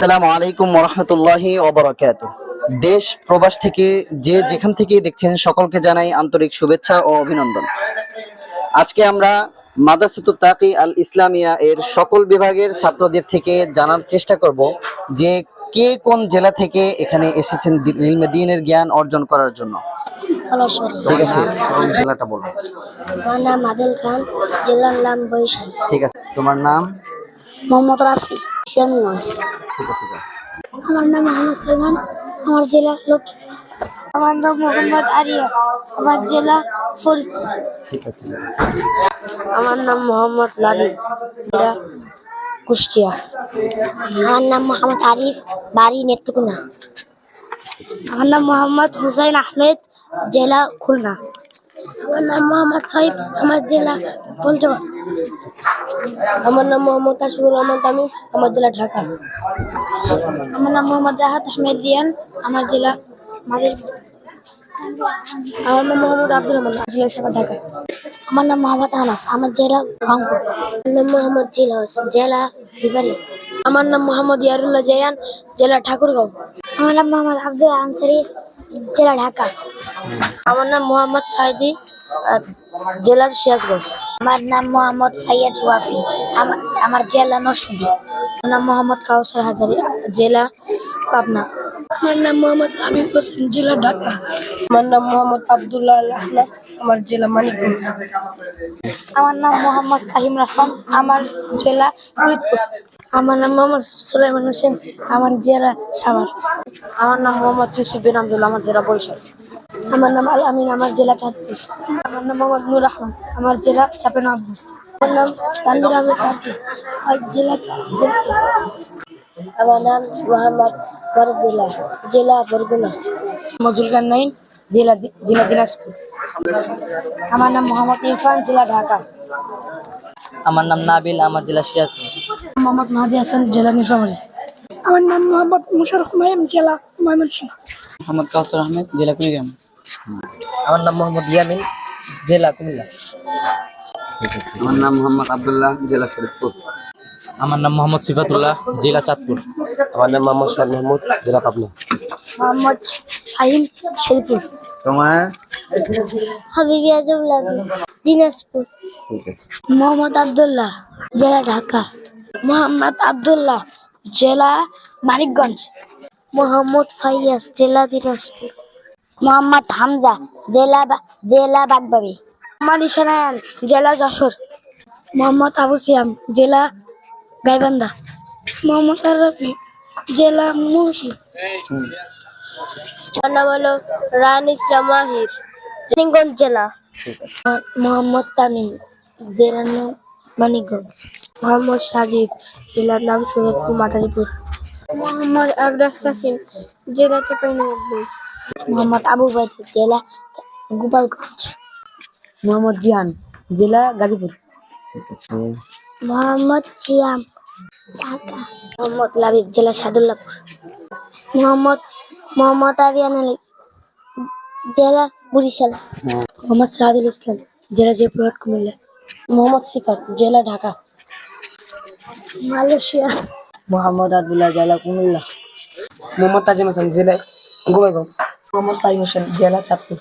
আসসালামু আলাইকুম ওয়া রাহমাতুল্লাহি ওয়া বারাকাতুহু। দেশ প্রবাস থেকে যে যেখান থেকে দেখছেন সকলকে জানাই আন্তরিক শুভেচ্ছা ও অভিনন্দন। আজকে আমরা মাদ্রাসাতুত তাকি আল ইসলামিয়া এর সকল বিভাগের ছাত্রদের থেকে জানার চেষ্টা করব যে কে কোন জেলা থেকে এখানে এসেছেন ইলমে দ্বীনের জ্ঞান অর্জন করার জন্য। ঠিক আছে, কোন জেলাটা বলো। আমার নাম আদিল খান, জেলার নাম বরিশাল। ঠিক আছে, তোমার নাম? মোহাম্মদ রাফি, শিয়ালগঞ্জ। ঠিক আছে, যাও। আমার নাম মোহাম্মদ সালমান, আমার জেলা লক্ষ্মীপুর। আমার নাম মোহাম্মদ আরিয়া, আমার জেলা ফরিদপুর। ঠিক আছে, যাও। আমার নাম মোহাম্মদ লালু, জেলা কুষ্টিয়া। আমার নাম মোহাম্মদ আরিফ, বাড়ি নেত্রকোনা। আমার নাম মোহাম্মদ হুসাইন আহমেদ, জেলা খুলনা। আমার নাম মোহাম্মদ সাইফ, আমার জেলা পঞ্চগড়। আমার নাম মোহাম্মদ আশিকুর রহমান তামিম, আমার জেলা ঢাকা। আমার নাম মোহাম্মদ জাহাদ আহমেদ রিয়ান, আমার জেলা মাদারীপুর। আমার নাম মোহাম্মদ আব্দুর রহমান, জেলা সাভার, ঢাকা। আমার নাম মোহাম্মদ আনাস, আমার জেলা রংপুর। আমার নাম মোহাম্মদ জিলহস, জেলা বিবাড়ী। আমার নাম মোহাম্মদ ইয়ারুল্লাহ জায়ান, জেলা ঠাকুরগাঁও। আমার নাম মোহাম্মদ আব্দুল আনসারি, জেলা ঢাকা। আমার নাম মোহাম্মদ সাইদি, জেলা সিরাজগঞ্জ। আমার নাম মোহাম্মদ ফাইয়াজ ওয়াফি, আমার জেলা নরসিংদী। আমার নাম মোহাম্মদ কাউসার হাজারি, জেলা পাবনা। আমার নাম মোহাম্মদ হাবিব হোসেন, জেলা ঢাকা। আমার নাম মোহাম্মদ আব্দুল্লাহ আল আহনাফ, আমার জেলা মানিকগঞ্জ। আমার নাম মোহাম্মদ কাহিম রাফান, আমার জেলা ফরিদপুর। আমার নাম মোহাম্মদ সুলাইমান হোসেন, আমার জেলা সাভার। আমার নাম মোহাম্মদ ইউসুফ বিন আব্দুল্লাহ, আমার জেলা বরিশাল। আমার নাম আল আমিন, আমার জেলা চাঁদপুর। আমার নাম মোহাম্মদ নূর আহমদ, আমার জেলা চাঁপাইনবাবগঞ্জ। আমার নাম তানভীর আহমেদ তাকি, আমার জেলা ফরিদপুর। আমার নাম মোহাম্মদ বরদুল্লাহ, জেলা বরগুনা। মজুলকার নাইন, জেলা দিনাজপুর। আমার নাম মোহাম্মদ ইরফান, জেলা ঢাকা। আমার নাম নাবিল, আমার জেলা সিরাজগঞ্জ। মোহাম্মদ মাহাদি হাসান, জেলা নীলফামারী। আমার নাম মোহাম্মদ মুশাররফ মাহিম, জেলা ময়মনসিংহ। মোহাম্মদ কাউসার আহমেদ, জেলা কুড়িগ্রাম। আমার নাম মোহাম্মদ ইয়ামিন, জেলা কুমিল্লা। আমার নাম মোহাম্মদ আব্দুল্লাহ, জেলা ফরিদপুর। আমার নাম মোহাম্মদ সিফাতুল্লাহ, জেলা চাঁদপুর। আমার নাম মোহাম্মদ শাহ মাহমুদ, জেলা পাবনা। মোহাম্মদ ফাহিম, শেরপুর। তোমার? হাবিবি আজম লাগু, দিনাজপুর। ঠিক আছে। মোহাম্মদ আব্দুল্লাহ, জেলা ঢাকা। মোহাম্মদ আব্দুল্লাহ, জেলা মানিকগঞ্জ। মোহাম্মদ ফাইয়াজ, জেলা দিনাজপুর। মোহাম্মদ হামজা, জেলা বাগবাড়ি। মোহাম্মদ ইশারায়ান, জেলা যশোর। মোহাম্মদ আবু সিয়াম, জেলা গাইবান্ধা। মোহাম্মদ আররাফি, জেলা মুন্সি। নাম হলো রান ইসলাম মাহির, মানিকগঞ্জ জেলা। মোহাম্মদ তামিম, জেলার নাম মানিকগঞ্জ। মোহাম্মদ সাজিদ, জেলার নাম সুরতপুর মাদারীপুর। মোহাম্মদ আবরার সাফিন, জেলা চাঁপাইনবাবগঞ্জ। মোহাম্মদ আবু বাইদ, জেলা গোপালগঞ্জ। মোহাম্মদ জিয়ান, জেলা গাজীপুর। মোহাম্মদ সিয়াম, ঢাকা। মোহাম্মদ লাবিব, জেলা সাদুল্লাপুর। মোহাম্মদ আরিয়ান আলী, জেলা বরিশাল। মোহাম্মদ সাদুল ইসলাম, জেলা জয়পুরহাট, কুমিল্লা। মোহাম্মদ সিফাত, জেলা ঢাকা। মালয়েশিয়া। মোহাম্মদ আবদুল্লাহ, জেলা কুমিল্লা। মোহাম্মদ তাজিম হাসান, জেলা গোপালগঞ্জ। মোহাম্মদ ফাহিম হোসেন, জেলা চাঁদপুর।